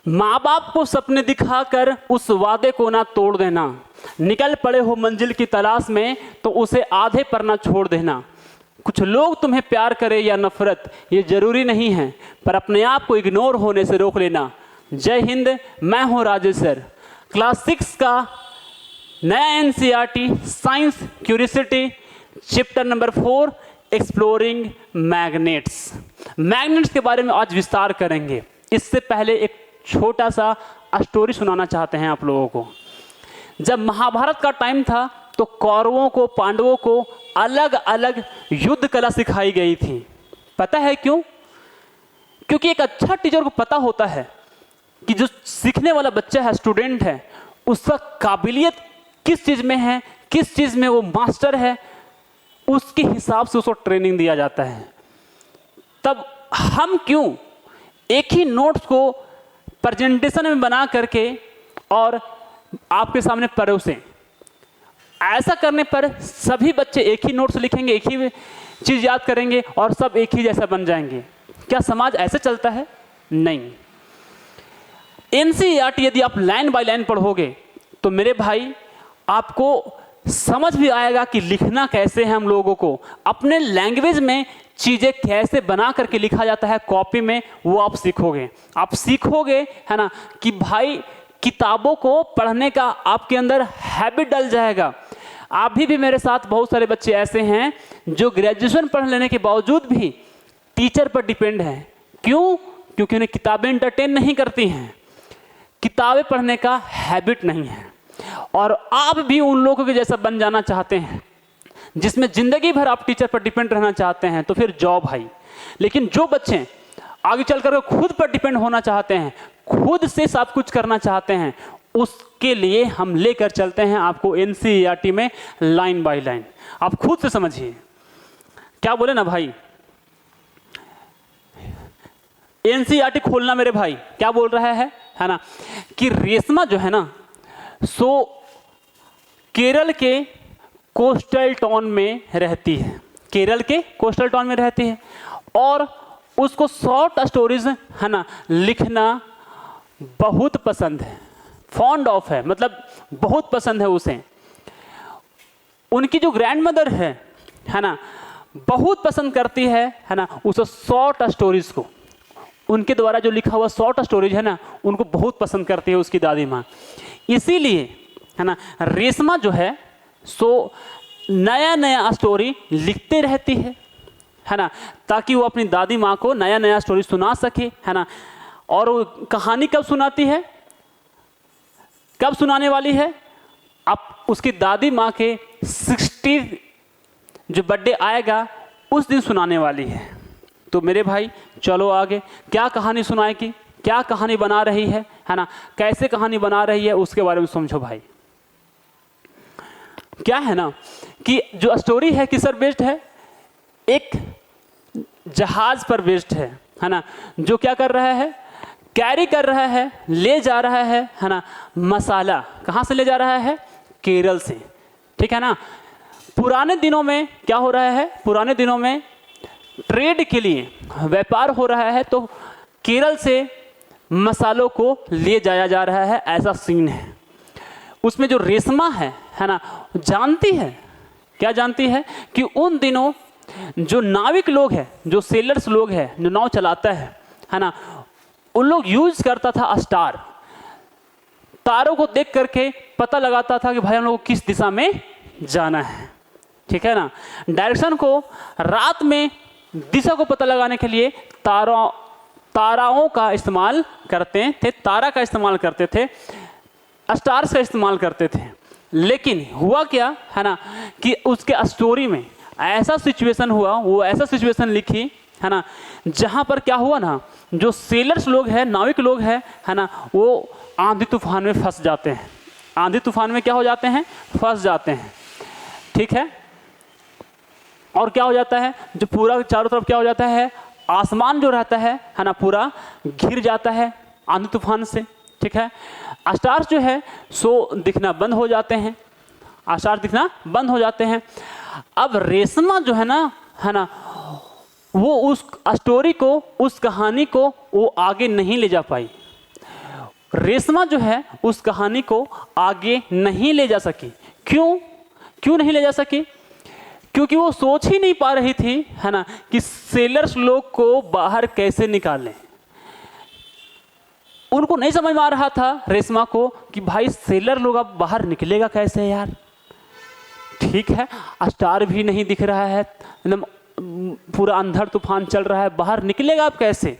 माँ बाप को सपने दिखाकर उस वादे को ना तोड़ देना। निकल पड़े हो मंजिल की तलाश में तो उसे आधे पर ना छोड़ देना। कुछ लोग तुम्हें प्यार करें या नफरत ये जरूरी नहीं है, पर अपने आप को इग्नोर होने से रोक लेना। जय हिंद, मैं हूँ राजेश सर। क्लास 6 का नया NCERT science curiosity chapter number 4 exploring magnets. Magnets के बारे में आज विस्तार करेंगे। इससे पहले एक छोटा सा स्टोरी सुनाना चाहते हैं आप लोगों को। जब महाभारत का टाइम था तो कौरवों को, पांडवों को अलग अलग युद्ध कला सिखाई गई थी। पता है क्यों? क्योंकि एक अच्छा टीचर को पता होता है कि जो सीखने वाला बच्चा है, स्टूडेंट है, उसका काबिलियत किस चीज़ में है, किस चीज़ में वो मास्टर है, उसके हिसाब से उसको ट्रेनिंग दिया जाता है। तब हम क्यों एक ही नोट्स को प्रेजेंटेशन में बना करके और आपके सामने परोसें? ऐसा करने पर सभी बच्चे एक ही नोट्स लिखेंगे, एक ही चीज़ याद करेंगे और सब एक ही जैसा बन जाएंगे। क्या समाज ऐसे चलता है? नहीं। एनसीईआरटी यदि आप लाइन बाय लाइन पढ़ोगे तो मेरे भाई आपको समझ भी आएगा कि लिखना कैसे है। हम लोगों को अपने लैंग्वेज में चीज़ें कैसे बना करके लिखा जाता है कॉपी में, वो आप सीखोगे। आप सीखोगे है ना कि भाई किताबों को पढ़ने का आपके अंदर हैबिट डल जाएगा। अभी भी मेरे साथ बहुत सारे बच्चे ऐसे हैं जो ग्रेजुएशन पढ़ लेने के बावजूद भी टीचर पर डिपेंड हैं। क्यों? क्योंकि उन्हें किताबें एंटरटेन नहीं करती हैं, किताबें पढ़ने का हैबिट नहीं है। और आप भी उन लोगों के जैसा बन जाना चाहते हैं जिसमें ज़िंदगी भर आप टीचर पर डिपेंड रहना चाहते हैं, तो फिर जॉब भाई। लेकिन जो बच्चे आगे चलकर खुद पर डिपेंड होना चाहते हैं, खुद से सब कुछ करना चाहते हैं, उसके लिए हम लेकर चलते हैं आपको एनसीईआरटी में लाइन बाय लाइन। आप खुद से समझिए। क्या बोले ना भाई, एनसीईआरटी खोलना मेरे भाई क्या बोल रहा है ना कि रेशमा जो है ना सो केरल के कोस्टल टाउन में रहती है। केरल के कोस्टल टाउन में रहती है और उसको शॉर्ट स्टोरीज है ना लिखना बहुत पसंद है, फॉन्ड ऑफ है, मतलब बहुत पसंद है उसे। उनकी जो ग्रैंड मदर है ना बहुत पसंद करती है ना उस शॉर्ट स्टोरीज को। उनके द्वारा जो लिखा हुआ शॉर्ट स्टोरीज है ना उनको बहुत पसंद करती है उसकी दादी माँ। इसीलिए है ना रेशमा जो है सो नया नया स्टोरी लिखते रहती है ना, ताकि वो अपनी दादी माँ को नया नया स्टोरी सुना सके है ना। और वो कहानी कब सुनाती है, कब सुनाने वाली है? अब उसकी दादी माँ के 60 जो बर्थडे आएगा उस दिन सुनाने वाली है। तो मेरे भाई चलो आगे, क्या कहानी सुनाएगी, क्या कहानी बना रही है ना, कैसे कहानी बना रही है उसके बारे में समझो भाई। क्या है ना कि जो स्टोरी है किस पर बेस्ड है? एक जहाज पर बेस्ड है ना, जो क्या कर रहा है, कैरी कर रहा है, ले जा रहा है ना मसाला। कहाँ से ले जा रहा है? केरल से, ठीक है ना। पुराने दिनों में क्या हो रहा है, पुराने दिनों में ट्रेड के लिए व्यापार हो रहा है तो केरल से मसालों को ले जाया जा रहा है, ऐसा सीन है। उसमें जो रेशमा है ना जानती है, क्या जानती है कि उन दिनों जो नाविक लोग हैं, जो सेलर्स लोग हैं, जो नाव चलाता है ना, उन लोग यूज करता था स्टार, तारों को देख करके पता लगाता था कि भाई हम लोग को किस दिशा में जाना है, ठीक है ना। डायरेक्शन को रात में दिशा को पता लगाने के लिए ताराओं का इस्तेमाल करते थे, तारा का इस्तेमाल करते थे, स्टार्स का इस्तेमाल करते थे। लेकिन हुआ क्या है ना कि उसके स्टोरी में ऐसा सिचुएशन हुआ, वो ऐसा सिचुएशन लिखी है ना जहाँ पर क्या हुआ ना, जो सेलर्स लोग हैं, नाविक लोग हैं है ना, वो आंधी तूफान में फंस जाते हैं। आंधी तूफान में क्या हो जाते हैं? फंस जाते हैं, ठीक है। और क्या हो जाता है, जो पूरा चारों तरफ क्या हो जाता है, आसमान जो रहता है ना पूरा घिर जाता है आंधी तूफान से, ठीक है। स्टार्स जो है सो दिखना बंद हो जाते हैं, स्टार्स दिखना बंद हो जाते हैं। अब रेशमा जो है ना वो उस स्टोरी को, उस कहानी को वो आगे नहीं ले जा पाई। रेशमा जो है उस कहानी को आगे नहीं ले जा सकी। क्यों नहीं ले जा सकी? क्योंकि वो सोच ही नहीं पा रही थी, है ना, कि सेलर्स लोग को बाहर कैसे निकालें। उनको नहीं समझ में आ रहा था रेशमा को कि भाई सेलर लोग अब बाहर निकलेगा कैसे यार। ठीक है, स्टार भी नहीं दिख रहा है, एकदम पूरा अंधड़ तूफान चल रहा है, बाहर निकलेगा अब कैसे,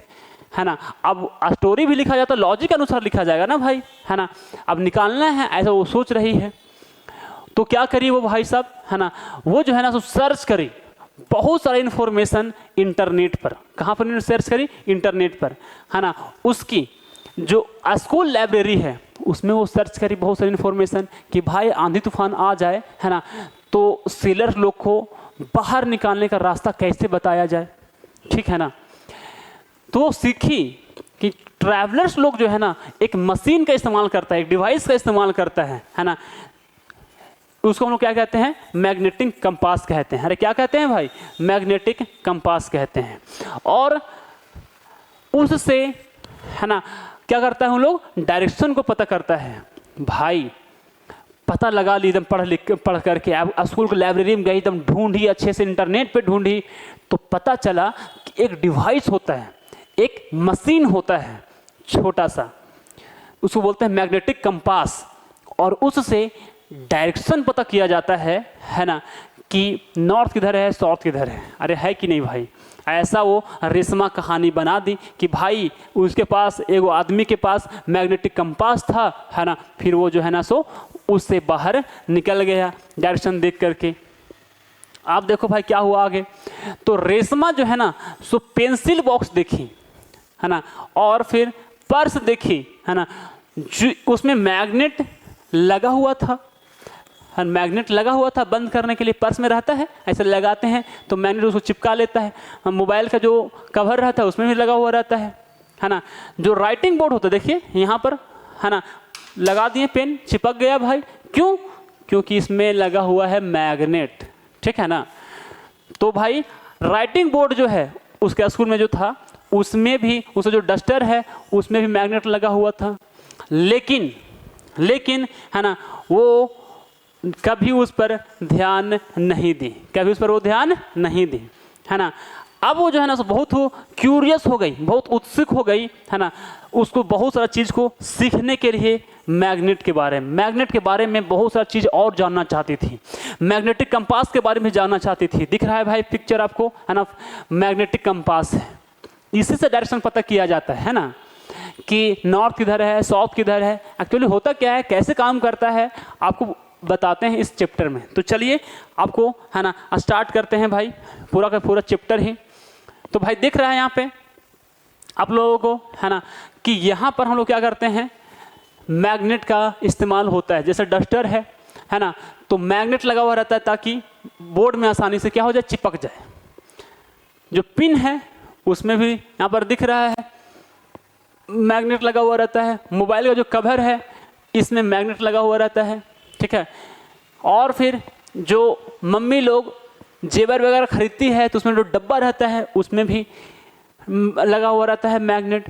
है ना। अब स्टोरी भी लिखा जाता, लॉजिक के अनुसार लिखा जाएगा ना भाई, है ना। अब निकालना है ऐसा वो सोच रही है। तो क्या करी वो भाई साहब, है ना, वो जो है ना सो सर्च करी बहुत सारा इन्फॉर्मेशन इंटरनेट पर। कहाँ पर सर्च करी? इंटरनेट पर, है ना। उसकी जो स्कूल लाइब्रेरी है उसमें वो सर्च करी बहुत सारी इन्फॉर्मेशन कि भाई आंधी तूफान आ जाए, है ना, तो सेलर लोग को बाहर निकालने का रास्ता कैसे बताया जाए, ठीक है ना। तो वो सीखी कि ट्रैवलर्स लोग जो है ना एक मशीन का इस्तेमाल करता है, एक डिवाइस का इस्तेमाल करता है ना। उसको हम लोग क्या कहते हैं? मैग्नेटिक कंपास कहते हैं। अरे क्या कहते हैं भाई? मैग्नेटिक कंपास कहते हैं। और उससे, है ना, क्या करता है हम लोग? डायरेक्शन को पता करता है। भाई पता लगा ली एकदम पढ़ करके, अब स्कूल की लाइब्रेरी में गई, एकदम ढूंढी अच्छे से, इंटरनेट पे ढूंढी, तो पता चला कि एक डिवाइस होता है, एक मशीन होता है छोटा सा, उसको बोलते हैं मैग्नेटिक कंपास। और उससे डायरेक्शन पता किया जाता है ना, कि नॉर्थ किधर है, साउथ किधर है। अरे है कि नहीं भाई? ऐसा वो रेशमा कहानी बना दी कि भाई उसके पास, एक आदमी के पास मैग्नेटिक कंपास था, है ना, फिर वो जो है ना सो उससे बाहर निकल गया डायरेक्शन देख करके। आप देखो भाई क्या हुआ आगे। तो रेशमा जो है ना सो पेंसिल बॉक्स देखी, है ना, और फिर पर्स देखी, है ना, उसमें मैग्नेट लगा हुआ था, मैग्नेट लगा हुआ था बंद करने के लिए। पर्स में रहता है, ऐसे लगाते हैं तो मैग्नेट उसको चिपका लेता है। मोबाइल का जो कवर रहता है उसमें भी लगा हुआ रहता है ना। जो राइटिंग बोर्ड होता है देखिए यहाँ पर, है ना, लगा दिए, पेन चिपक गया भाई। क्यों? क्योंकि इसमें लगा हुआ है मैग्नेट, ठीक है ना। तो भाई राइटिंग बोर्ड जो है उसके स्कूल में जो था उसमें भी, उसका जो डस्टर है उसमें भी मैग्नेट लगा हुआ था। लेकिन है ना, वो कभी उस पर ध्यान नहीं दी, कभी उस पर वो ध्यान नहीं दी, है ना। अब वो जो है ना सो बहुत क्यूरियस हो गई, बहुत उत्सुक हो गई, है ना। उसको बहुत सारा चीज़ को सीखने के लिए मैग्नेट के बारे में बहुत सारा चीज़ और जानना चाहती थी। मैग्नेटिक कंपास के बारे में जानना चाहती थी। दिख रहा है भाई पिक्चर आपको, है ना, मैग्नेटिक कंपास है। इसी से डायरेक्शन पता किया जाता है ना, कि नॉर्थ किधर है, साउथ किधर है। एक्चुअली होता क्या है, कैसे काम करता है, आपको बताते हैं इस चैप्टर में। तो चलिए आपको, है ना, स्टार्ट करते हैं भाई, पूरा का पूरा चैप्टर ही। तो भाई दिख रहा है यहाँ पे आप लोगों को, है ना, कि यहाँ पर हम लोग क्या करते हैं, मैग्नेट का इस्तेमाल होता है। जैसे डस्टर है ना, तो मैग्नेट लगा हुआ रहता है ताकि बोर्ड में आसानी से क्या हो जाए, चिपक जाए। जो पिन है उसमें भी यहाँ पर दिख रहा है मैग्नेट लगा हुआ रहता है। मोबाइल का जो कवर है इसमें मैग्नेट लगा हुआ रहता है, ठीक है। और फिर जो मम्मी लोग जेवर वगैरह खरीदती है तो उसमें जो डब्बा रहता है उसमें भी लगा हुआ रहता है मैग्नेट,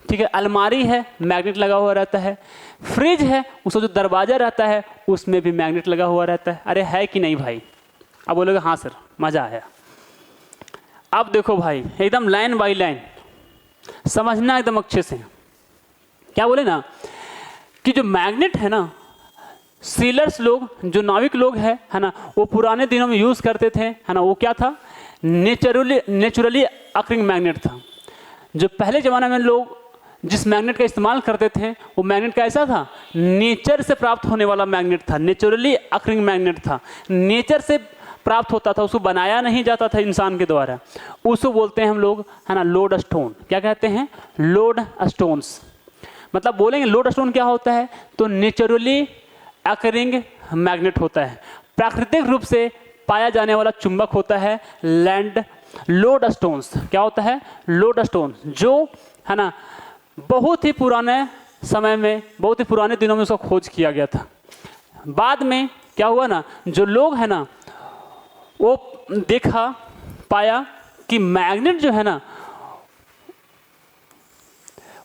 ठीक है। अलमारी है, मैग्नेट लगा हुआ रहता है। फ्रिज है, उसका जो दरवाज़ा रहता है उसमें भी मैग्नेट लगा हुआ रहता है। अरे है कि नहीं भाई? अब बोलोगे हाँ सर, मज़ा आया। अब देखो भाई एकदम लाइन बाई लाइन समझना एकदम अच्छे से। क्या बोले ना कि जो मैग्नेट है ना, सीलर्स लोग, जो नाविक लोग है ना, वो पुराने दिनों में यूज़ करते थे, है ना। वो क्या था, नेचुरली अकरिंग मैग्नेट था। जो पहले ज़माने में लोग जिस मैग्नेट का इस्तेमाल करते थे वो मैग्नेट कैसा था, नेचर से प्राप्त होने वाला मैग्नेट था, नेचुरली अकरिंग मैग्नेट था, नेचर से प्राप्त होता था, उसको बनाया नहीं जाता था इंसान के द्वारा। उसको बोलते हैं हम लोग, है ना, लोड स्टोन। क्या कहते हैं? Load stones. मतलब बोलेंगे लोड स्टोन क्या होता है, तो नेचुरली अकरिंग मैग्नेट होता है, प्राकृतिक रूप से पाया जाने वाला चुंबक होता है लैंड लोड स्टोन्स। क्या होता है? लोड स्टोन, जो है ना बहुत ही पुराने समय में, बहुत ही पुराने दिनों में उसका खोज किया गया था। बाद में क्या हुआ ना, जो लोग है ना वो देखा, पाया कि मैग्नेट जो है ना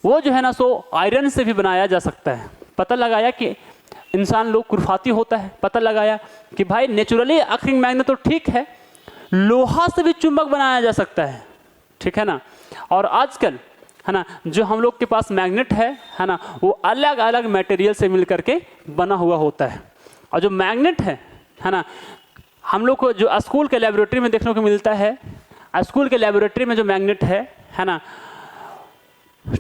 वो जो है ना सो आयरन से भी बनाया जा सकता है। पता लगाया कि इंसान लोग कुर्फाती होता है, पता लगाया कि भाई नेचुरली अकरिंग मैग्नेट तो ठीक है, लोहा से भी चुंबक बनाया जा सकता है, ठीक है ना। और आजकल है ना जो हम लोग के पास मैग्नेट है ना, वो अलग अलग मटेरियल से मिल करके बना हुआ होता है। और जो मैग्नेट है ना, हम लोग को जो स्कूल के लेबोरेटरी में देखने को मिलता है, स्कूल के लेबोरेटरी में जो मैग्नेट है ना,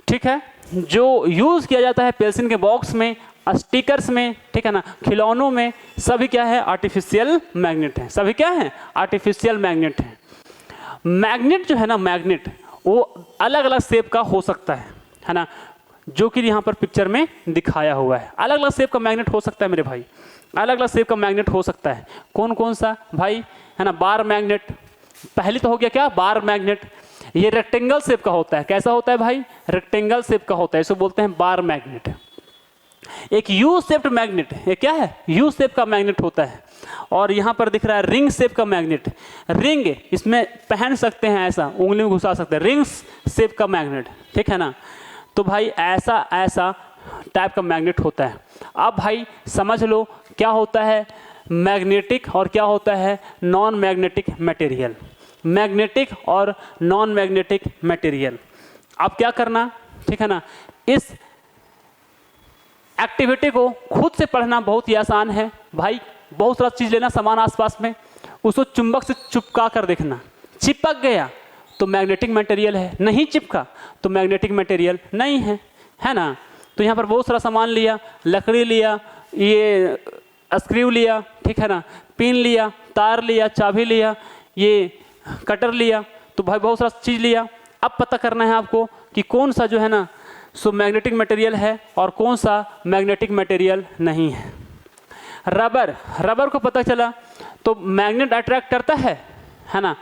ठीक है, जो यूज़ किया जाता है पेंसिल के बॉक्स में, स्टिकर्स में, ठीक है ना, खिलौनों में, सभी क्या है, आर्टिफिशियल मैग्नेट है। सभी क्या है, आर्टिफिशियल मैग्नेट है। मैग्नेट जो है ना, मैग्नेट वो अलग अलग शेप का हो सकता है ना, जो कि यहाँ पर पिक्चर में दिखाया हुआ है। अलग अलग शेप का मैग्नेट हो सकता है मेरे भाई, अलग अलग शेप का मैग्नेट हो सकता है। कौन कौन सा भाई, है ना, बार मैग्नेट, पहली तो हो गया क्या, बार मैग्नेट। ये रेक्टेंगल शेप का होता है, कैसा होता है भाई, रेक्टेंगल शेप का होता है, इसे बोलते हैं बार मैग्नेट। एक यू शेप्ड मैग्नेट, ये क्या है, यू शेप का मैग्नेट होता है। और यहाँ पर दिख रहा है रिंग शेप का मैग्नेट, रिंग इसमें पहन सकते हैं, ऐसा उंगली में घुसा सकते हैं, रिंग शेप का मैग्नेट, ठीक है ना। तो भाई ऐसा ऐसा टाइप का मैग्नेट होता है। अब भाई समझ लो क्या होता है मैग्नेटिक और क्या होता है नॉन मैग्नेटिक मटेरियल। मैग्नेटिक और नॉन मैग्नेटिक मटेरियल, अब क्या करना, ठीक है ना, इस एक्टिविटी को खुद से पढ़ना बहुत ही आसान है भाई। बहुत सारा चीज़ लेना सामान आसपास में, उसको चुंबक से चिपका कर देखना, चिपक गया तो मैग्नेटिक मटेरियल है, नहीं चिपका तो मैग्नेटिक मटेरियल नहीं है, है ना। तो यहाँ पर बहुत सारा सामान लिया, लकड़ी लिया, ये स्क्रू लिया, ठीक है ना, पिन लिया, तार लिया, चाबी लिया, ये कटर लिया, तो भाई बहुत सारा चीज़ लिया। अब पता करना है आपको कि कौन सा जो है ना सो मैग्नेटिक मटेरियल है और कौन सा मैग्नेटिक मटेरियल नहीं है। रबर, रबर को पता चला तो मैग्नेट अट्रैक्ट करता है ना।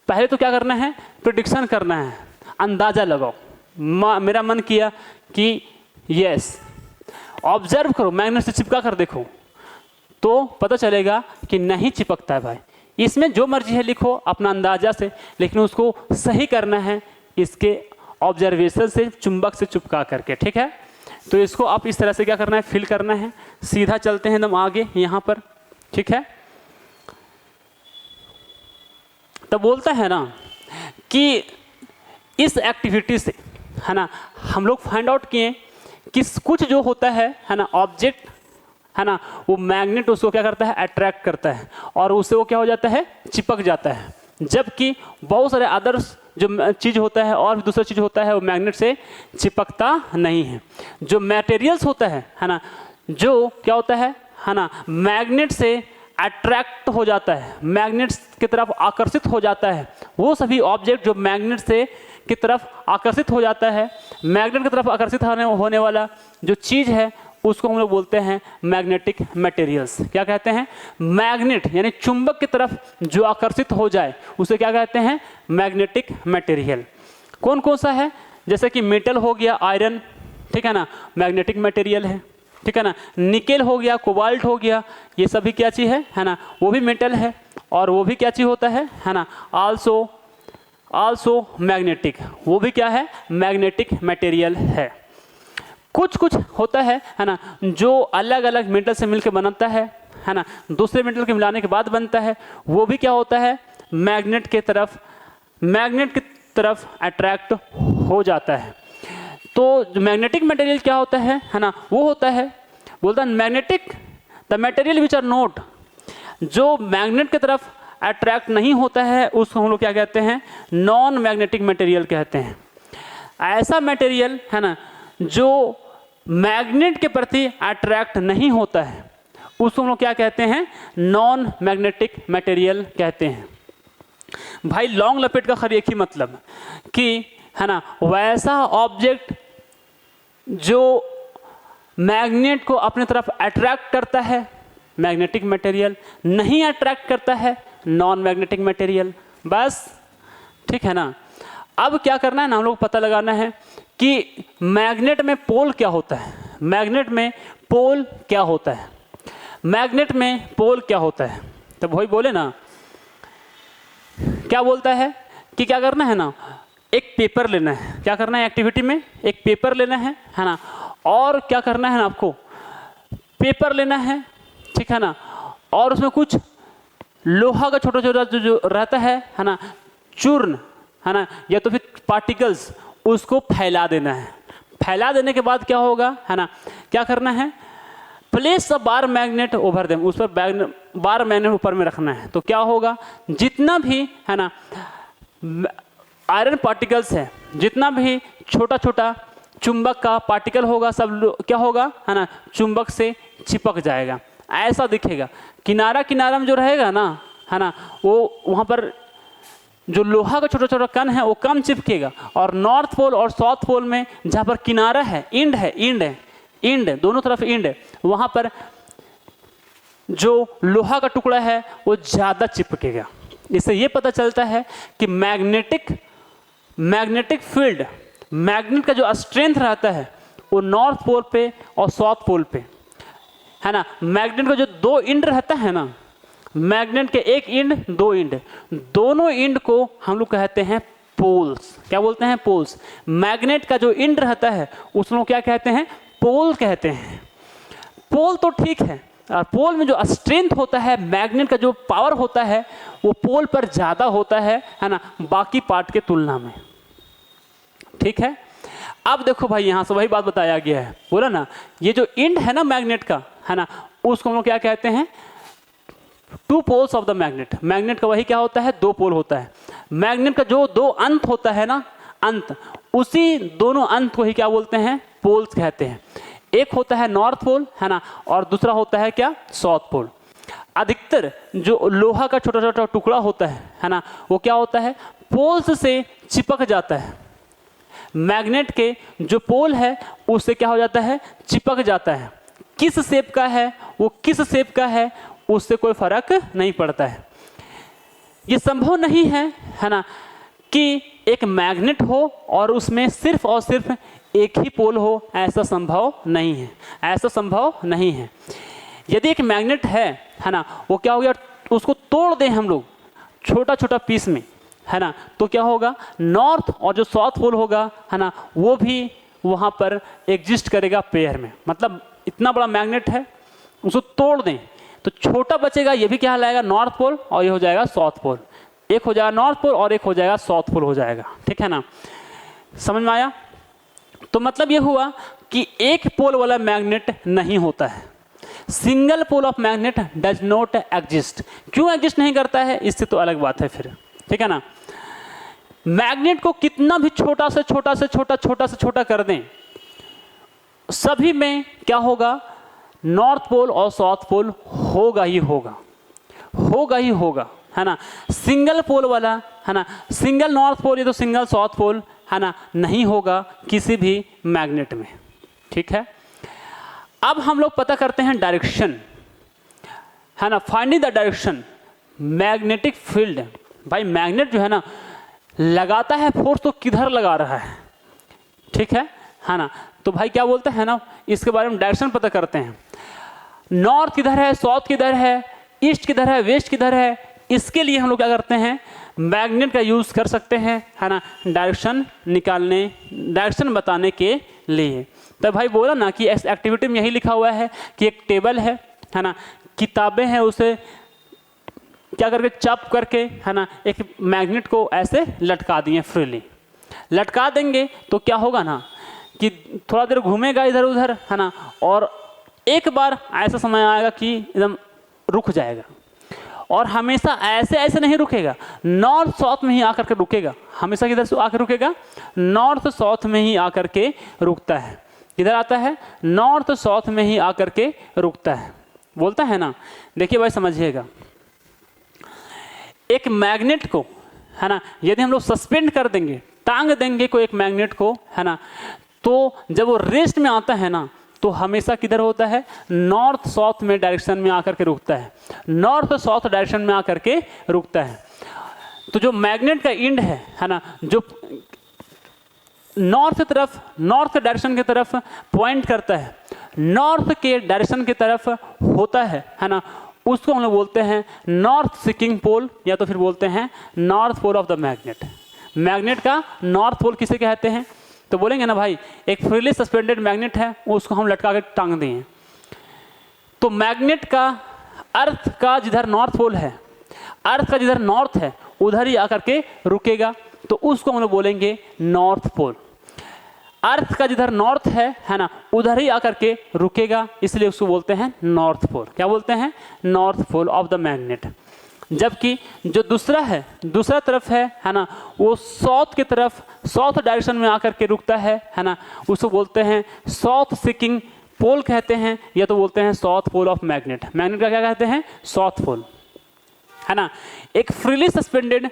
पहले तो क्या करना है, प्रेडिक्शन करना है, अंदाज़ा लगाओ। मेरा मन किया कि यस, ऑब्जर्व करो, मैग्नेट से चिपका कर देखो, तो पता चलेगा कि नहीं चिपकता है भाई। इसमें जो मर्जी है लिखो अपना अंदाज़ा से, लेकिन उसको सही करना है इसके ऑब्जर्वेशन से, चुंबक से चिपका करके, ठीक है। तो इसको आप इस तरह से क्या करना है, फिल करना है। सीधा चलते हैं एकदम आगे यहाँ पर, ठीक है। तो बोलता है ना कि इस एक्टिविटी से, है ना, हम लोग फाइंड आउट किए कि कुछ जो होता है ना ऑब्जेक्ट, है ना, वो मैग्नेट उसको क्या करता है, अट्रैक्ट करता है और उससे वो क्या हो जाता है, चिपक जाता है। जबकि बहुत सारे अदर्स जो चीज़ होता है और भी दूसरा चीज़ होता है वो मैग्नेट से चिपकता नहीं है। जो मटेरियल्स होता है ना, जो क्या होता है ना, मैग्नेट से अट्रैक्ट हो जाता है, मैग्नेट की तरफ आकर्षित हो जाता है, वो सभी ऑब्जेक्ट जो मैग्नेट से की तरफ आकर्षित हो जाता है, मैग्नेट की तरफ आकर्षित होने वाला जो चीज़ है उसको हम लोग बोलते हैं मैग्नेटिक मटेरियल्स। क्या कहते हैं, मैग्नेट यानी चुंबक की तरफ जो आकर्षित हो जाए उसे क्या कहते हैं, मैग्नेटिक मटेरियल। कौन कौन सा है, जैसे कि मेटल हो गया, आयरन, ठीक है ना, मैग्नेटिक मटेरियल है, ठीक है ना। निकेल हो गया, कोबाल्ट हो गया, ये सभी क्या चीज़ है ना, वो भी मेटल है और वो भी क्या चीज़ होता है ना, आल्सो मैग्नेटिक, वो भी क्या है, मैग्नेटिक मटेरियल है। कुछ कुछ होता है ना, जो अलग अलग मेटल से मिलकर बनता है ना, दूसरे मेटल के मिलाने के बाद बनता है, वो भी क्या होता है, मैग्नेट की तरफ अट्रैक्ट हो जाता है। तो मैग्नेटिक मटेरियल क्या होता है ना, वो होता है, बोलता है magnetic the material which are not, जो मैग्नेट की तरफ अट्रैक्ट नहीं होता है उसको हम लोग क्या कहते हैं, नॉन मैग्नेटिक मटेरियल कहते हैं। ऐसा मटेरियल है ना जो मैग्नेट के प्रति अट्रैक्ट नहीं होता है उसको हम लोग क्या कहते हैं, नॉन मैग्नेटिक मटेरियल कहते हैं। भाई लॉन्ग लपेट का खैर एक ही मतलब कि है ना, वैसा ऑब्जेक्ट जो मैग्नेट को अपनी तरफ अट्रैक्ट करता है, मैग्नेटिक मटेरियल, नहीं अट्रैक्ट करता है, नॉन मैग्नेटिक मटेरियल, बस, ठीक है ना। अब क्या करना है ना, हम लोग पता लगाना है कि मैग्नेट में पोल क्या होता है, मैग्नेट में पोल क्या होता है, मैग्नेट में पोल क्या होता है। तो वही बोले ना, क्या बोलता है कि क्या करना है ना, एक पेपर लेना है, क्या करना है एक्टिविटी में, एक पेपर लेना है ना, और क्या करना है ना आपको, पेपर लेना है, ठीक है ना, और उसमें कुछ लोहा का छोटा छोटा जो रहता है ना, चूर्ण है ना, या तो फिर पार्टिकल्स, उसको फैला देना है। फैला देने के बाद क्या होगा है ना, क्या करना है, प्लेस अ बार मैग्नेट ओवर देम, उस पर बार मैग्नेट ऊपर में रखना है। तो क्या होगा, जितना भी है ना आयरन पार्टिकल्स है, जितना भी छोटा छोटा चुंबक का पार्टिकल होगा, सब क्या होगा है ना, चुंबक से चिपक जाएगा, ऐसा दिखेगा। किनारा किनारा में जो रहेगा ना है ना, वो वहाँ पर जो लोहा का छोटा छोटा कण है वो कम चिपकेगा, और नॉर्थ पोल और साउथ पोल में जहाँ पर किनारा है, इंड दोनों तरफ इंड है, वहाँ पर जो लोहा का टुकड़ा है वो ज़्यादा चिपकेगा। इससे ये पता चलता है कि मैग्नेटिक फील्ड, मैग्नेट का जो स्ट्रेंथ रहता है वो नॉर्थ पोल पे और साउथ पोल पे है ना। मैग्नेट का जो दो इंड रहता है ना, मैग्नेट के एक इंड दो इंड, दोनों इंड को हम लोग कहते हैं पोल्स। क्या बोलते हैं, पोल्स। मैग्नेट का जो इंड रहता है उसको क्या कहते हैं, पोल कहते हैं। पोल तो ठीक है, और पोल में जो स्ट्रेंथ होता है, मैग्नेट का जो पावर होता है वो पोल पर ज़्यादा होता है ना, बाकी पार्ट के तुलना में, ठीक है। अब देखो भाई, यहाँ से वही बात बताया गया है, बोला ना, ये जो इंड है ना मैग्नेट का है ना, उसको हम लोग क्या कहते हैं, two poles of the magnet. Magnet का वही क्या होता है, दो पोल होता है। मैग्नेट का जो दो अंत होता है ना, अंत, उसी दोनों अंत को ही क्या बोलते हैं, पोल्स कहते हैं। एक होता है नॉर्थ पोल है ना, और दूसरा होता है क्या, साउथ पोल। अधिकतर जो लोहा का छोटा छोटा टुकड़ा होता है ना, वो क्या होता है, पोल्स से चिपक जाता है। मैग्नेट के जो पोल है उससे क्या हो जाता है, चिपक जाता है। किस शेप का है वो, किस शेप का है उससे कोई फर्क नहीं पड़ता है। ये संभव नहीं है ना, कि एक मैग्नेट हो और उसमें सिर्फ और सिर्फ एक ही पोल हो, ऐसा संभव नहीं है, ऐसा संभव नहीं है। यदि एक मैग्नेट है ना, वो क्या हो गया, उसको तोड़ दें हम लोग छोटा छोटा पीस में है ना, तो क्या होगा, नॉर्थ और जो साउथ पोल होगा है ना, वो भी वहाँ पर एग्जिस्ट करेगा पेयर में। मतलब इतना बड़ा मैग्नेट है, उसको तोड़ दें तो छोटा बचेगा, ये भी क्या लाएगा, नॉर्थ पोल, और ये हो जाएगा साउथ पोल। एक हो जाएगा नॉर्थ पोल और एक हो जाएगा साउथ पोल हो जाएगा, ठीक है ना। समझ में आया। तो मतलब ये हुआ कि एक पोल वाला मैग्नेट नहीं होता है। Single pole of magnet does not exist. क्यों एग्जिस्ट नहीं करता है, इससे तो अलग बात है फिर, ठीक है ना। मैग्नेट को कितना भी छोटा से छोटा कर दें, सभी में क्या होगा, नॉर्थ पोल और साउथ पोल होगा ही होगा है ना। सिंगल पोल वाला है ना, सिंगल नॉर्थ पोल या तो सिंगल साउथ पोल है ना, नहीं होगा किसी भी मैग्नेट में, ठीक है। अब हम लोग पता करते हैं डायरेक्शन है ना, finding the direction magnetic field. भाई मैग्नेट जो है ना लगाता है फोर्स, तो किधर लगा रहा है, ठीक है ना। तो भाई क्या बोलते हैं ना, इसके बारे में डायरेक्शन पता करते हैं। नॉर्थ किधर है, साउथ किधर है, ईस्ट किधर है, वेस्ट किधर है, इसके लिए हम लोग क्या करते हैं, मैग्नेट का यूज़ कर सकते हैं है ना, डायरेक्शन निकालने, डायरेक्शन बताने के लिए। तो भाई बोला ना कि इस एक्टिविटी में यही लिखा हुआ है कि एक टेबल है ना, किताबें हैं, उसे क्या करके चाप करके है ना, एक मैग्नेट को ऐसे लटका दिए, फ्रीली लटका देंगे तो क्या होगा ना, कि थोड़ा देर घूमेगा इधर उधर है ना, और एक बार ऐसा समय आएगा कि एकदम रुक जाएगा, और हमेशा ऐसे नहीं रुकेगा, नॉर्थ साउथ में ही आकर के रुकेगा। हमेशा किधर से आकर रुकेगा, नॉर्थ साउथ में ही आकर के रुकता है। किधर आता है, नॉर्थ साउथ में ही आकर के रुकता है, बोलता है ना। देखिए भाई समझिएगा, एक मैग्नेट को है ना, यदि हम लोग सस्पेंड कर देंगे, टांग देंगे कोई एक मैग्नेट को है ना, तो जब वो रेस्ट में आता है ना, तो हमेशा किधर होता है, नॉर्थ साउथ में डायरेक्शन में आकर के रुकता है, नॉर्थ साउथ डायरेक्शन में आकर के रुकता है। तो जो मैग्नेट का इंड है ना, जो नॉर्थ तरफ, नॉर्थ डायरेक्शन की तरफ पॉइंट करता है, नॉर्थ के डायरेक्शन की तरफ होता है ना, उसको हम लोग बोलते हैं नॉर्थ सीकिंग पोल, या तो फिर बोलते हैं north pole of the magnet. Magnet का नॉर्थ पोल किसे कहते हैं? तो बोलेंगे ना भाई, एक फ्रीली सस्पेंडेड मैग्नेट है, उसको हम लटका के टांग दिए, तो मैग्नेट का अर्थ का जिधर नॉर्थ पोल है, अर्थ का जिधर नॉर्थ है उधर ही आकर के रुकेगा, तो उसको हम लोग बोलेंगे नॉर्थ पोल। अर्थ का जिधर नॉर्थ है ना, उधर ही आकर के रुकेगा, इसलिए उसको बोलते हैं नॉर्थ पोल। क्या बोलते हैं? North pole of the magnet. जबकि जो दूसरा तरफ है ना, वो साउथ की तरफ, साउथ डायरेक्शन में आकर के रुकता है ना, उसको बोलते हैं साउथ सीकिंग पोल कहते हैं, या तो बोलते हैं south pole of magnet. Magnet का क्या कहते हैं? साउथ पोल, है ना। एक फ्रीली सस्पेंडेड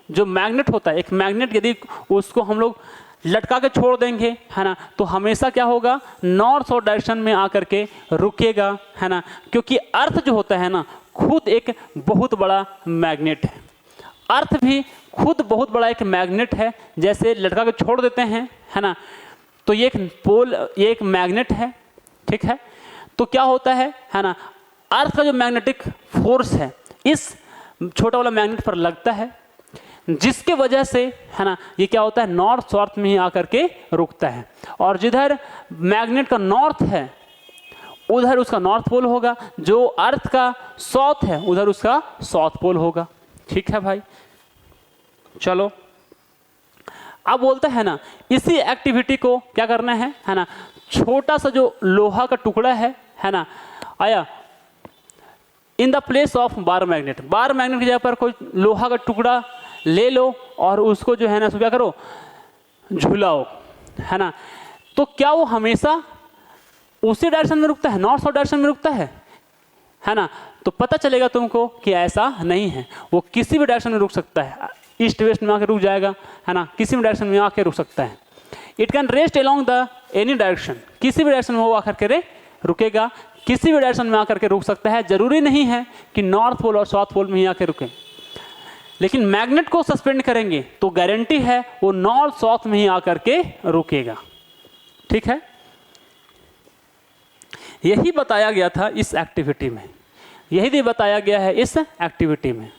जो मैग्नेट होता है, एक मैग्नेट यदि उसको हम लोग लटका के छोड़ देंगे, है ना, तो हमेशा क्या होगा? नॉर्थ साउथ डायरेक्शन में आकर के रुकेगा, है ना, क्योंकि अर्थ जो होता है ना, खुद एक बहुत बड़ा मैग्नेट है। अर्थ भी खुद बहुत बड़ा एक मैग्नेट है, जैसे लटका के छोड़ देते हैं, है ना, तो ये एक पोल, ये एक मैग्नेट है, ठीक है। तो क्या होता है ना, अर्थ का जो मैग्नेटिक फोर्स है इस छोटा वाला मैग्नेट पर लगता है, जिसके वजह से, है ना, ये क्या होता है? नॉर्थ साउथ में ही आकर के रुकता है, और जिधर मैग्नेट का नॉर्थ है उधर उसका नॉर्थ पोल होगा, जो अर्थ का साउथ है उधर उसका साउथ पोल होगा। ठीक है भाई, चलो अब बोलते हैं ना, इसी एक्टिविटी को क्या करना है ना, छोटा सा जो लोहा का टुकड़ा है ना, आया in the place of bar magnet. Bar magnet की जगह पर कोई लोहा का टुकड़ा ले लो और उसको जो है ना, उसको क्या करो? झुलाओ, है ना। तो क्या वो हमेशा उसी डायरेक्शन में रुकता है? नॉर्थ साउथ डायरेक्शन में रुकता है ना। तो पता चलेगा तुमको कि ऐसा नहीं है, वो किसी भी डायरेक्शन में रुक सकता है, ईस्ट वेस्ट में आके रुक जाएगा, है ना, किसी भी डायरेक्शन में आके रुक सकता है। It can rest along the any direction, किसी भी डायरेक्शन में वो आकर के रुकेगा, किसी भी डायरेक्शन में आकर के रुक सकता है। जरूरी नहीं है कि नॉर्थ पोल और साउथ पोल में ही आके रुके, लेकिन मैग्नेट को सस्पेंड करेंगे तो गारंटी है वो नॉर्थ साउथ में ही आकर के रुकेगा। ठीक है, यही बताया गया था इस एक्टिविटी में, यही भी बताया गया है इस एक्टिविटी में।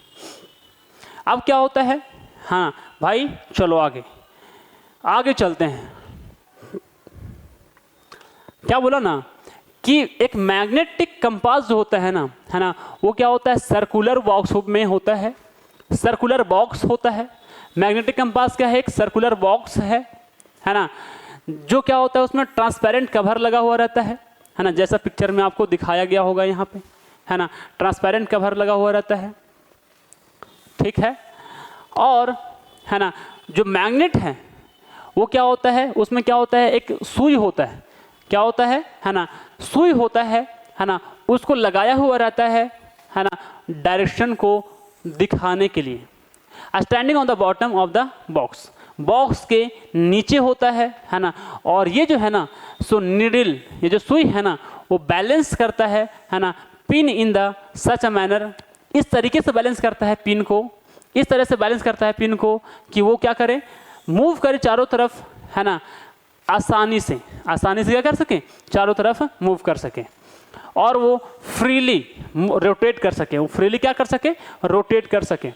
अब क्या होता है? हाँ भाई, चलो आगे चलते हैं। क्या बोला ना कि एक मैग्नेटिक कंपास जो होता है ना, वो क्या होता है? सर्कुलर बॉक्स में होता है, सर्कुलर बॉक्स होता है। मैग्नेटिक कंपास क्या है? एक सर्कुलर बॉक्स है ना, जो क्या होता है, उसमें ट्रांसपेरेंट कवर लगा हुआ रहता है ना, जैसा पिक्चर में आपको दिखाया गया होगा यहाँ पे, है ना, ट्रांसपेरेंट कवर लगा हुआ रहता है। ठीक है, और है ना, जो मैग्नेट है वो क्या होता है? उसमें क्या होता है? एक सुई होता है। क्या होता है ना, सुई होता है ना, उसको लगाया हुआ रहता है ना, डायरेक्शन को दिखाने के लिए। Standing on the bottom of the box, box के नीचे होता है ना, और ये जो है ना, सो नीडल, ये जो सुई है ना, वो बैलेंस करता है ना, pin in the such a manner, इस तरीके से बैलेंस करता है पिन को, इस तरह से बैलेंस करता है पिन को कि वो क्या करे? मूव करे चारों तरफ, है ना, आसानी से क्या कर सके? चारों तरफ मूव कर सके, और वो फ्रीली रोटेट कर सके। वो फ्रीली क्या कर सके? रोटेट कर सके।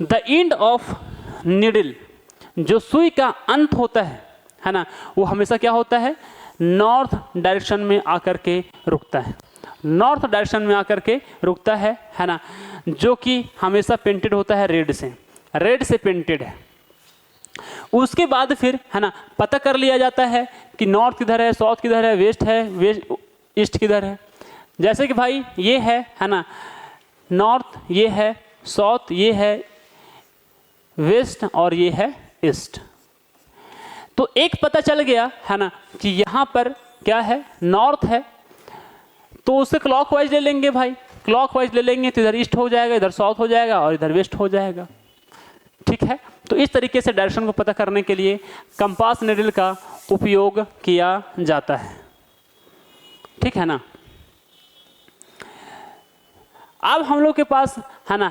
द एंड ऑफ नीडल, जो सुई का अंत होता है ना, वो हमेशा क्या होता है? नॉर्थ डायरेक्शन में आकर के रुकता है, नॉर्थ डायरेक्शन में आकर के रुकता है ना, जो कि हमेशा पेंटेड होता है रेड से पेंटेड है। उसके बाद फिर, है ना, पता कर लिया जाता है कि नॉर्थ किधर है, साउथ किधर है, वेस्ट ईस्ट किधर है। जैसे कि भाई ये है ना, नॉर्थ, ये है साउथ, ये है वेस्ट, और ये है ईस्ट। तो एक पता चल गया है ना कि यहाँ पर क्या है? नॉर्थ है, तो उसे क्लॉकवाइज ले लेंगे भाई, क्लॉकवाइज ले लेंगे तो इधर ईस्ट हो जाएगा, इधर साउथ हो जाएगा, और इधर वेस्ट हो जाएगा। ठीक है, तो इस तरीके से डायरेक्शन को पता करने के लिए कंपास नीडल का उपयोग किया जाता है। ठीक है ना। अब हम लोग के पास, है ना,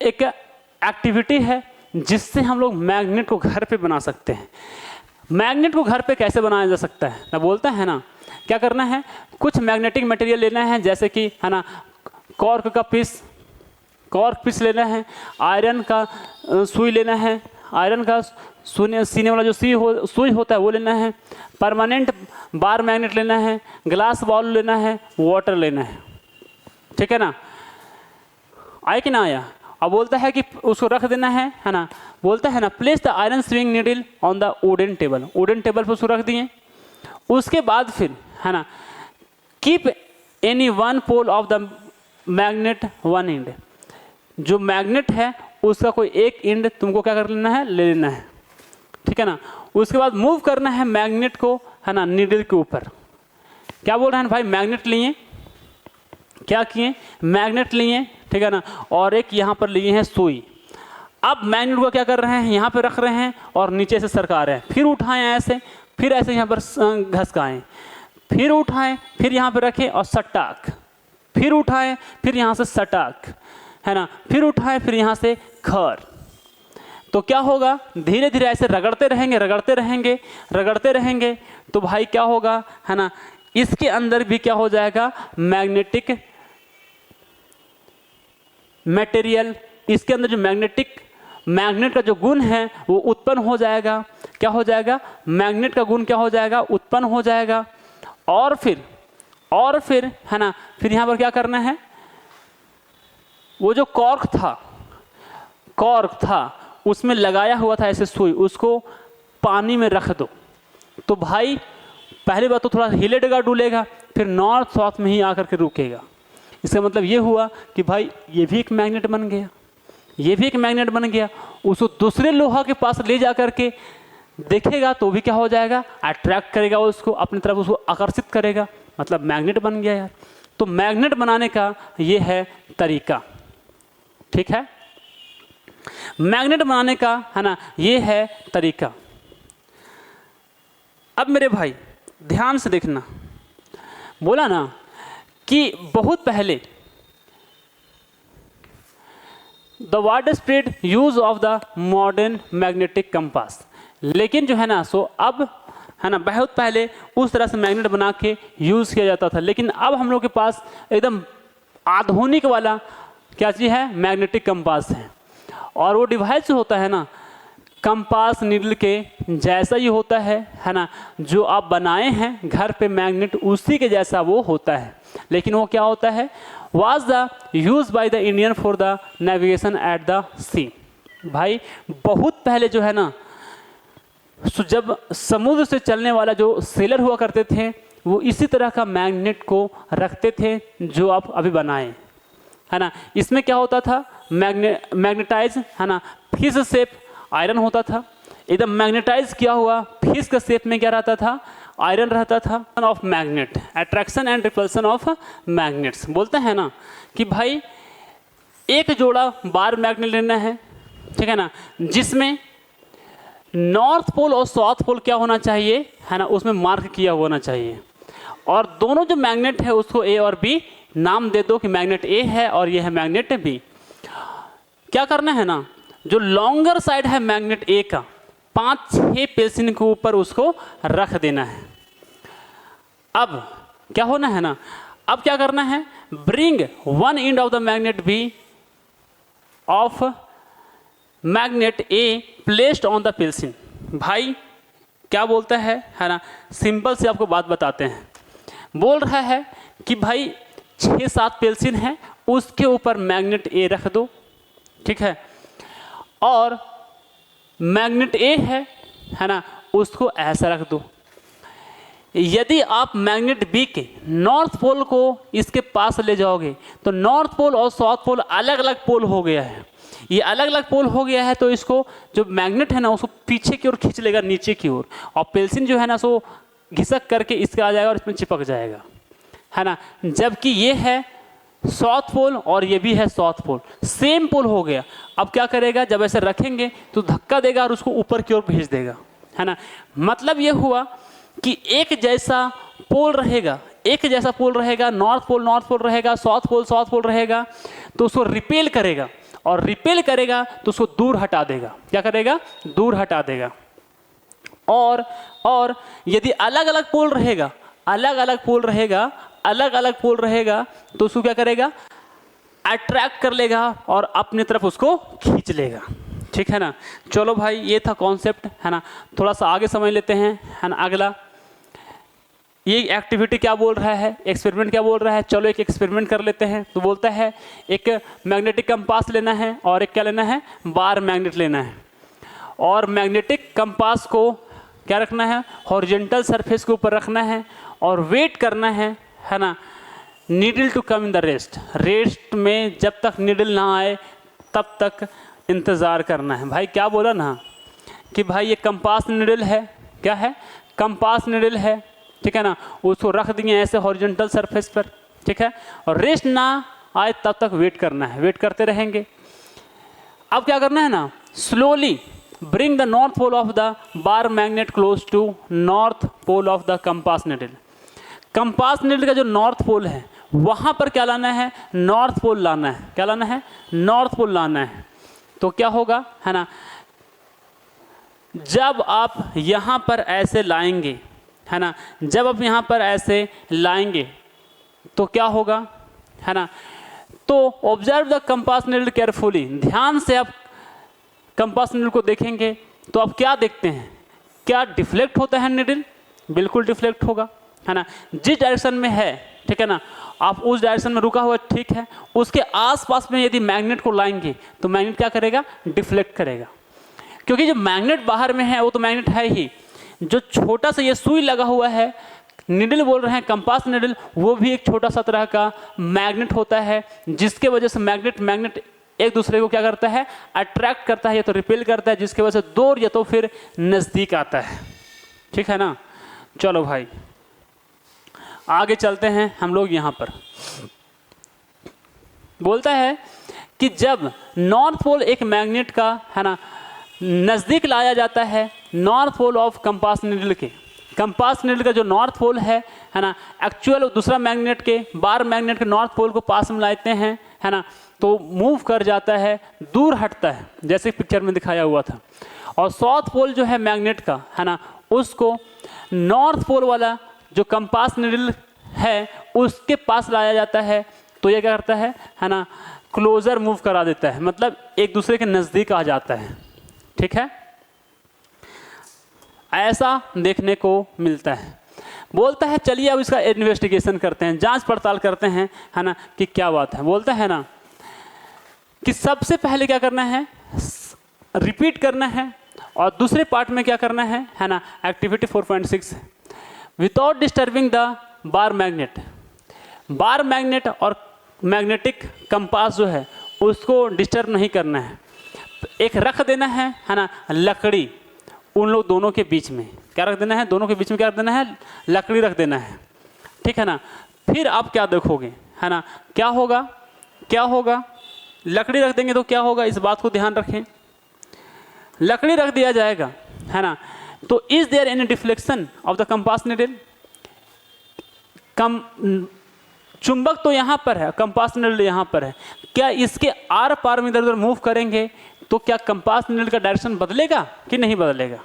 एक एक्टिविटी है जिससे हम लोग मैग्नेट को घर पे बना सकते हैं। मैग्नेट को घर पे कैसे बनाया जा सकता है ना, बोलते हैं ना, क्या करना है? कुछ मैग्नेटिक मटेरियल लेना है, जैसे कि, है ना, कॉर्क पीस लेना है, आयरन का सुई लेना है, आयरन का सीने वाला जो सुई होता है वो लेना है, परमानेंट बार मैग्नेट लेना है, ग्लास बॉल लेना है, वाटर लेना है। ठीक है ना, आया कि ना आया? अब बोलता है कि उसको रख देना है ना, बोलता है ना place the iron swing needle on the wooden table, wooden table पर उसको रख दिए। उसके बाद फिर है ना keep any one pole of the magnet one end, जो मैग्नेट है उसका कोई एक एंड तुमको क्या कर लेना है, ले लेना है। ठीक है ना, उसके बाद मूव करना है मैग्नेट को है ना नीडल के ऊपर। क्या बोल रहे हैं भाई, मैग्नेट लिए, क्या किए, मैग्नेट लिए, ठीक है ना, और एक यहाँ पर लिए हैं सुई। अब मैग्नेट को क्या कर रहे हैं, यहाँ पे रख रहे हैं और नीचे से सरका रहे हैं, फिर उठाएं ऐसे, फिर ऐसे यहाँ पर घसकाएं, फिर उठाएं, फिर यहाँ पे रखें और सटाक, फिर उठाएं, फिर यहाँ से सटाक, है ना, फिर उठाएं, फिर यहाँ से खर। तो क्या होगा, धीरे धीरे ऐसे रगड़ते रहेंगे, रगड़ते रहेंगे, रगड़ते रहेंगे, तो भाई क्या होगा, है ना, इसके अंदर भी क्या हो जाएगा, मैग्नेटिक मटेरियल, इसके अंदर जो मैग्नेट का जो गुण है वो उत्पन्न हो जाएगा। क्या हो जाएगा, मैग्नेट का गुण क्या हो जाएगा, उत्पन्न हो जाएगा। और फिर है ना, फिर यहाँ पर क्या करना है, वो जो कॉर्क था उसमें लगाया हुआ था ऐसे सुई, उसको पानी में रख दो। तो भाई पहली बात तो थोड़ा हिलेगा डुलेगा, फिर नॉर्थ साउथ में ही आकर के रुकेगा। इसका मतलब ये हुआ कि भाई ये भी एक मैग्नेट बन गया, ये भी एक मैग्नेट बन गया। उसको दूसरे लोहा के पास ले जा करके देखेगा तो भी क्या हो जाएगा, अट्रैक्ट करेगा उसको अपनी तरफ, उसको आकर्षित करेगा, मतलब मैग्नेट बन गया यार। तो मैग्नेट बनाने का ये है तरीका। ठीक है, मैग्नेट बनाने का है ना ये है तरीका। अब मेरे भाई ध्यान से देखना, बोला ना कि बहुत पहले the wide spread use of the modern magnetic compass, लेकिन जो है ना सो अब है ना बहुत पहले उस तरह से मैग्नेट बना के यूज़ किया जाता था, लेकिन अब हम लोग के पास एकदम आधुनिक वाला क्या चीज़ है, मैग्नेटिक कंपास है। और वो डिवाइस जो होता है ना कंपास नीडल के जैसा ही होता है ना, जो आप बनाए हैं घर पे मैग्नेट उसी के जैसा वो होता है, लेकिन वो क्या होता है, was the use by the Indian for the navigation at the sea. भाई बहुत पहले जो है ना जब समुद्र से चलने वाला जो सेलर हुआ करते थे वो इसी तरह का मैग्नेट को रखते थे जो आप अभी बनाए, है ना। इसमें क्या होता था, मैग्नेटाइज है ना फिश शेप आयरन होता था, एकदम मैग्नेटाइज किया हुआ फिश का शेप में क्या रहता था, आयरन रहता था। Of magnet, attraction and repulsion of magnets, बोलते हैं ना कि भाई एक जोड़ा बार मैग्नेट लेना है, ठीक है ना, जिसमें नॉर्थ पोल और साउथ पोल क्या होना चाहिए, है ना, उसमें मार्क किया होना चाहिए। और दोनों जो मैग्नेट है उसको ए और बी नाम दे दो कि मैग्नेट ए है और ये है मैग्नेट बी। क्या करना है ना, जो लॉन्गर साइड है मैग्नेट ए का 5-6 पेल्सिन के ऊपर उसको रख देना है। अब क्या होना है ना, अब क्या करना है, bring one end of the magnet B of magnet A placed on the pencil. भाई क्या बोलता है ना, सिंपल से आपको बात बताते हैं। बोल रहा है कि भाई 6-7 पेल्सिन है, उसके ऊपर मैग्नेट ए रख दो, ठीक है, और मैग्नेट ए है ना उसको ऐसा रख दो। यदि आप मैग्नेट बी के नॉर्थ पोल को इसके पास ले जाओगे तो नॉर्थ पोल और साउथ पोल अलग अलग पोल हो गया है। ये अलग अलग पोल हो गया है तो इसको जो मैग्नेट है ना उसको पीछे की ओर खींच लेगा, नीचे की ओर, और पेल्सिन जो है ना सो घिसक करके इसका आ जाएगा और इसमें चिपक जाएगा, है ना। जबकि ये है साउथ पोल और ये भी है साउथ पोल, सेम पोल हो गया। अब क्या करेगा, जब ऐसे रखेंगे तो धक्का देगा और उसको ऊपर की ओर भेज देगा, है ना। मतलब ये हुआ कि एक जैसा पोल रहेगा, एक जैसा पोल रहेगा, नॉर्थ पोल रहेगा, साउथ पोल रहेगा, तो उसको रिपेल करेगा, और रिपेल करेगा तो उसको दूर हटा देगा। क्या करेगा, दूर हटा देगा। और यदि अलग अलग पोल रहेगा, अलग अलग पोल रहेगा तो उसको क्या करेगा, अट्रैक्ट कर लेगा और अपनी तरफ उसको खींच लेगा। ठीक है ना। चलो भाई ये था कॉन्सेप्ट, है ना। थोड़ा सा आगे समझ लेते हैं, है ना। अगला ये एक्टिविटी क्या बोल रहा है, एक्सपेरिमेंट क्या बोल रहा है। चलो एक एक्सपेरिमेंट कर लेते हैं। तो बोलता है एक मैग्नेटिक कंपास लेना है और एक क्या लेना है, बार मैग्नेट लेना है। और मैग्नेटिक कंपास को क्या रखना है, हॉरिजॉन्टल सरफेस के ऊपर रखना है और वेट करना है ना, needle to come in the rest में जब तक नीडल ना आए तब तक इंतज़ार करना है। भाई क्या बोला ना कि भाई ये कंपास नीडल है, क्या है, कंपास नीडल है, ठीक है ना। उसको रख दिए ऐसे हॉरिजॉन्टल सरफेस पर, ठीक है, और रेस्ट ना आए तब तक वेट करना है, वेट करते रहेंगे। अब क्या करना है ना, slowly bring the north pole of the bar magnet close to north pole of the compass needle. Compass needle का जो नॉर्थ पोल है वहाँ पर क्या लाना है, नॉर्थ पोल लाना है। क्या लाना है, नॉर्थ पोल लाना है। तो क्या होगा, है ना, जब आप यहाँ पर ऐसे लाएंगे, है ना, जब आप यहाँ पर ऐसे लाएंगे तो क्या होगा, है ना। तो observe the compass needle carefully, ध्यान से आप कंपास नीडल को देखेंगे तो आप क्या देखते हैं, क्या डिफ्लेक्ट होता है नीडल, बिल्कुल डिफ्लेक्ट होगा, है ना। जिस डायरेक्शन में है, ठीक है ना, आप उस डायरेक्शन में रुका हुआ, ठीक है, उसके आसपास में यदि मैग्नेट को लाएंगे तो मैग्नेट क्या करेगा, डिफ्लेक्ट करेगा। क्योंकि जो मैग्नेट बाहर में है वो तो मैग्नेट है ही, जो छोटा सा ये सुई लगा हुआ है, निडल बोल रहे हैं, कंपास निडल, वो भी एक छोटा सा तरह का मैग्नेट होता है, जिसके वजह से मैग्नेट एक दूसरे को क्या करता है, अट्रैक्ट करता है या तो रिपेल करता है, जिसके वजह से दूर या तो फिर नज़दीक आता है, ठीक है ना। चलो भाई आगे चलते हैं हम लोग। यहाँ पर बोलता है कि जब नॉर्थ पोल एक मैग्नेट का, है ना, नज़दीक लाया जाता है north pole of compass needle के, कंपास नीडल का जो नॉर्थ पोल है ना, एक्चुअल दूसरा मैग्नेट के, बार मैग्नेट के नॉर्थ पोल को पास में लाते हैं, है ना, तो मूव कर जाता है, दूर हटता है, जैसे पिक्चर में दिखाया हुआ था। और साउथ पोल जो है मैग्नेट का, है ना, उसको नॉर्थ पोल वाला जो कंपास नीडल है उसके पास लाया जाता है। तो ये क्या करता है ना, क्लोजर मूव करा देता है, मतलब एक दूसरे के नज़दीक आ जाता है, ठीक है। ऐसा देखने को मिलता है। बोलता है चलिए अब इसका इन्वेस्टिगेशन करते हैं, जांच पड़ताल करते हैं, है ना, कि क्या बात है। बोलता है ना कि सबसे पहले क्या करना है, रिपीट करना है, और दूसरे पार्ट में क्या करना है ना, activity 4.6, without disturbing the bar magnet. Bar magnet और मैग्नेटिक कंपास जो है उसको डिस्टर्ब नहीं करना है। एक रख देना है ना, लकड़ी उन लोग दोनों के बीच में, क्या रख देना है, दोनों के बीच में क्या रख देना है, लकड़ी रख देना है, ठीक है ना। फिर आप क्या देखोगे, है ना, क्या होगा, क्या होगा, लकड़ी रख देंगे तो क्या होगा, इस बात को ध्यान रखें। लकड़ी रख दिया जाएगा, है ना, तो is there any deflection of the compass needle. चुंबक तो यहाँ पर है, कंपास नीडल यहाँ पर है, क्या इसके आर पार में इधर उधर मूव करेंगे तो क्या कंपास नीडल का डायरेक्शन बदलेगा कि नहीं बदलेगा,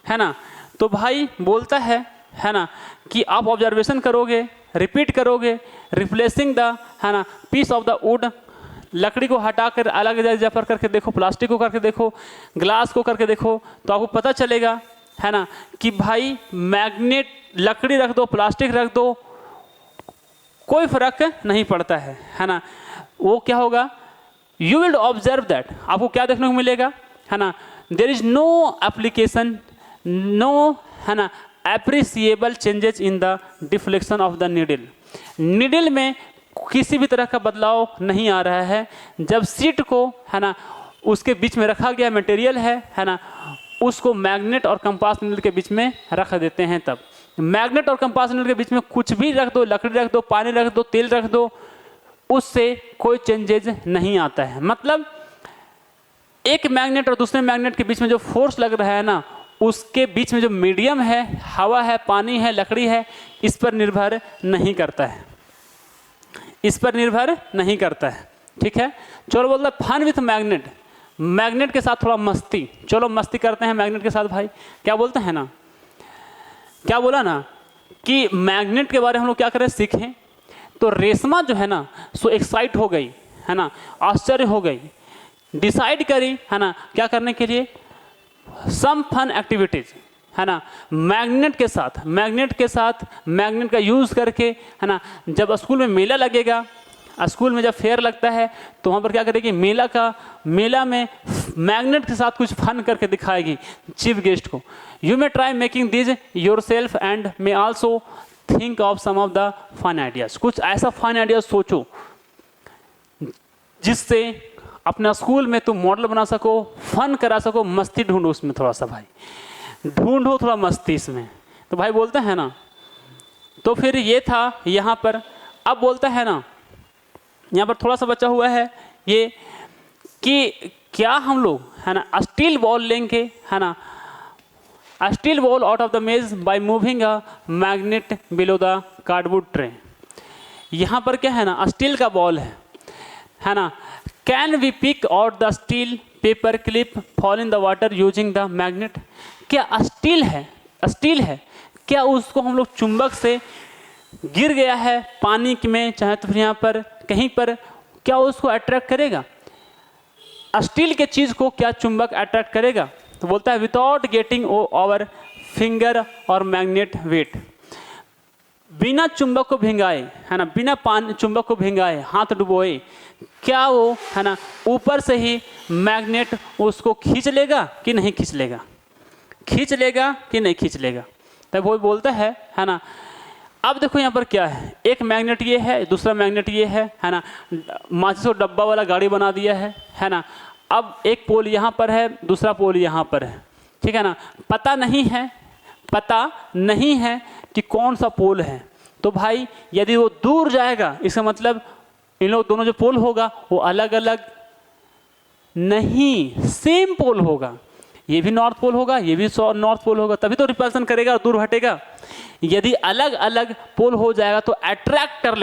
है ना। तो भाई बोलता है ना, कि आप ऑब्जर्वेशन करोगे, रिपीट करोगे, रिप्लेसिंग द, है ना, पीस ऑफ द वुड, लकड़ी को हटाकर अलग जगह पर करके देखो, प्लास्टिक को करके देखो, ग्लास को करके देखो, तो आपको पता चलेगा, है ना, कि भाई मैग्नेट, लकड़ी रख दो, प्लास्टिक रख दो, कोई फर्क नहीं पड़ता है ना। वो क्या होगा, यू विल ऑब्जर्व दैट, आपको क्या देखने को मिलेगा, है ना, there is no application, no, है ना, appreciable changes in the deflection of the needle. Needle में किसी भी तरह का बदलाव नहीं आ रहा है। जब सीट को, है ना, उसके बीच में रखा गया मटेरियल है ना, उसको मैग्नेट और कंपास नीडल के बीच में रख देते हैं, तब मैग्नेट और कंपास नीडल के बीच में कुछ भी रख दो, लकड़ी रख दो, पानी रख दो, तेल रख दो, उससे कोई चेंजेज नहीं आता है। मतलब एक मैग्नेट और दूसरे मैग्नेट के बीच में जो फोर्स लग रहा है ना, उसके बीच में जो मीडियम है, हवा है, पानी है, लकड़ी है, इस पर निर्भर नहीं करता है, इस पर निर्भर नहीं करता है, ठीक है। चलो बोलता है फन विथ मैग्नेट, मैग्नेट के साथ थोड़ा मस्ती, चलो मस्ती करते हैं मैग्नेट के साथ। भाई क्या बोलते हैं ना, क्या बोला ना कि मैग्नेट के बारे में हम लोग क्या करें, सीखें। तो रेशमा जो है ना, सो एक्साइट हो गई, है ना, आश्चर्य हो गई डिसाइड करी, है ना, क्या करने के लिए, सम फन एक्टिविटीज, है ना, मैग्नेट के साथ मैग्नेट का यूज़ करके, है ना, जब स्कूल में मेला लगेगा, स्कूल में जब फेयर लगता है तो वहाँ पर क्या करेगी, मेला में मैग्नेट के साथ कुछ फन करके दिखाएगी चीफ गेस्ट को। You may try making this yourself and may also think of some of the fun ideas. कुछ ऐसा फन आइडियाज सोचो जिससे अपना स्कूल में तुम मॉडल बना सको, फन करा सको, मस्ती ढूंढो उसमें, थोड़ा सा भाई ढूंढो थोड़ा मस्ती इसमें। तो भाई बोलते हैं ना, तो फिर ये था यहाँ पर। अब बोलता है ना, यहाँ पर थोड़ा सा बचा हुआ है ये कि क्या हम लोग, है ना, स्टील बॉल लेंगे, है ना, steel ball out of the maze by moving a magnet below the cardboard tray. यहाँ पर क्या है ना, स्टील का बॉल है ना, can we pick out the steel paper clip fall in the water using the magnet. क्या steel है, क्या उसको हम लोग चुंबक से गिर गया है पानी में, चाहे तो फिर यहाँ पर कहीं पर, क्या उसको अट्रैक्ट करेगा, स्टील के चीज़ को क्या चुंबक अट्रैक्ट करेगा। तो बोलता है विदाउट गेटिंग आवर फिंगर और मैग्नेट वेट, बिना चुंबक को भिंगाए, है ना, बिना चुंबक को भिंगाए, हाथ डुबोए, क्या वो, है ना, ऊपर से ही मैग्नेट उसको खींच लेगा कि नहीं खींच लेगा, तब वो बोलता है ना। अब देखो यहाँ पर क्या है, एक मैग्नेट ये है, दूसरा मैग्नेट ये है ना, माचिस और डब्बा वाला गाड़ी बना दिया है ना। अब एक पोल यहाँ पर है, दूसरा पोल यहाँ पर है, ठीक है ना। पता नहीं है कि कौन सा पोल है। तो भाई यदि वो दूर जाएगा, इसका मतलब इन लोग दोनों जो पोल होगा वो अलग अलग नहीं, सेम पोल होगा। ये भी नॉर्थ पोल होगा, ये भी नॉर्थ पोल होगा, तभी तो रिपल्सन करेगा और दूर हटेगा। यदि अलग अलग पोल हो जाएगा तो अट्रैक्ट कर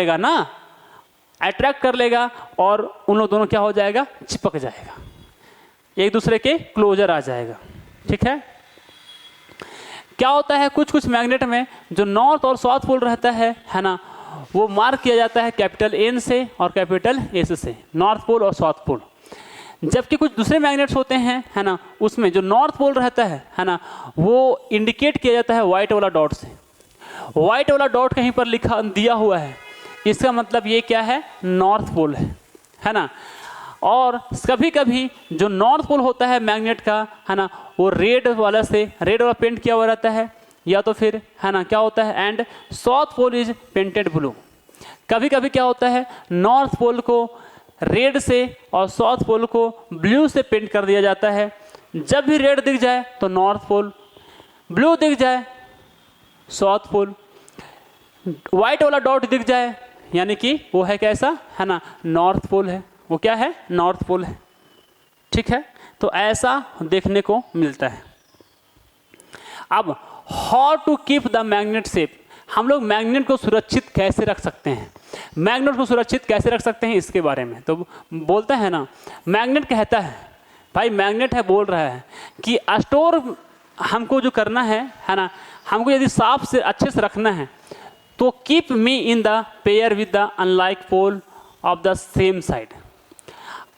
लेगा और उन लोग दोनों क्या हो जाएगा, चिपक जाएगा, एक दूसरे के क्लोजर आ जाएगा, ठीक है। क्या होता है, कुछ मैग्नेट में जो नॉर्थ और साउथ पोल रहता है ना, वो मार्क किया जाता है कैपिटल एन से और कैपिटल एस से, नॉर्थ पोल और साउथ पोल। जबकि कुछ दूसरे मैग्नेट्स होते हैं, है ना, उसमें जो नॉर्थ पोल रहता है ना, वो इंडिकेट किया जाता है वाइट वाला डॉट से। वाइट वाला डॉट कहीं पर लिखा दिया हुआ है, इसका मतलब ये क्या है, नॉर्थ पोल है ना। और कभी कभी जो नॉर्थ पोल होता है मैग्नेट का, है ना, वो रेड वाला पेंट किया हुआ रहता है, या तो फिर, है ना, क्या होता है, and south pole is painted blue. कभी कभी क्या होता है, नॉर्थ पोल को रेड से और साउथ पोल को ब्लू से पेंट कर दिया जाता है। जब भी रेड दिख जाए तो नॉर्थ पोल, ब्लू दिख जाए साउथ पोल, वाइट वाला डॉट दिख जाए यानी कि वो है कैसा, है ना, नॉर्थ पोल है, वो क्या है, नॉर्थ पोल है, ठीक है। तो ऐसा देखने को मिलता है। अब how to keep the magnet safe, हम लोग मैग्नेट को सुरक्षित कैसे रख सकते हैं, इसके बारे में। तो बोलता है ना, मैग्नेट कहता है, भाई मैग्नेट है बोल रहा है कि स्टोर हमको जो करना है ना, हमको यदि साफ से अच्छे से रखना है तो keep me in the pair with the unlike pole of the same side.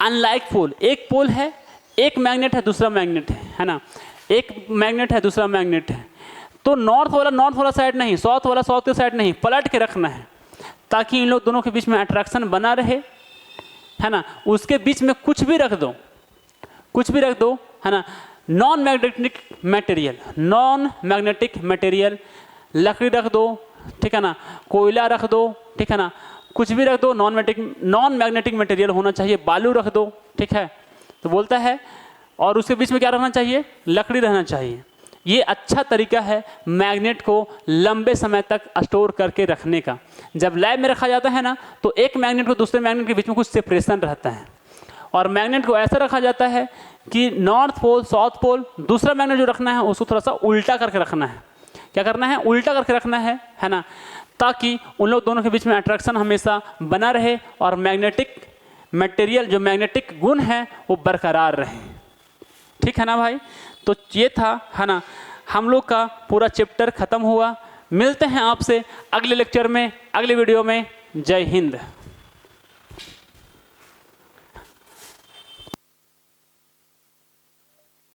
Unlike pole, एक पोल है, एक मैग्नेट है, दूसरा मैग्नेट है ना, एक मैग्नेट है, दूसरा मैग्नेट है, तो नॉर्थ वाला साइड नहीं, साउथ वाला साउथ के साइड नहीं, पलट के रखना है ताकि इन लोग दोनों के बीच में अट्रैक्शन बना रहे, है ना। उसके बीच में कुछ भी रख दो, है ना, नॉन मैग्नेटिक मटेरियल, लकड़ी रख दो, ठीक है ना, कोयला रख दो, ठीक है ना, कुछ भी रख दो, नॉन मैग्नेटिक मटेरियल होना चाहिए, बालू रख दो, ठीक है। तो बोलता है, और उसके बीच में क्या रहना चाहिए, लकड़ी रहना चाहिए। ये अच्छा तरीका है मैग्नेट को लंबे समय तक स्टोर करके रखने का। जब लैब में रखा जाता है ना, तो एक मैग्नेट को दूसरे मैग्नेट के बीच में कुछ सेपरेशन रहता है, और मैग्नेट को ऐसा रखा जाता है कि नॉर्थ पोल साउथ पोल, दूसरा मैग्नेट जो रखना है उसको थोड़ा सा उल्टा करके रखना है। क्या करना है, उल्टा करके रखना है ना, ताकि उन लोग दोनों के बीच में अट्रैक्शन हमेशा बना रहे और मैग्नेटिक मटेरियल जो मैग्नेटिक गुण है वो बरकरार रहे, ठीक है ना भाई। तो ये था, है ना, हम लोग का पूरा चैप्टर ख़त्म हुआ। मिलते हैं आपसे अगले लेक्चर में, अगले वीडियो में। जय हिंद।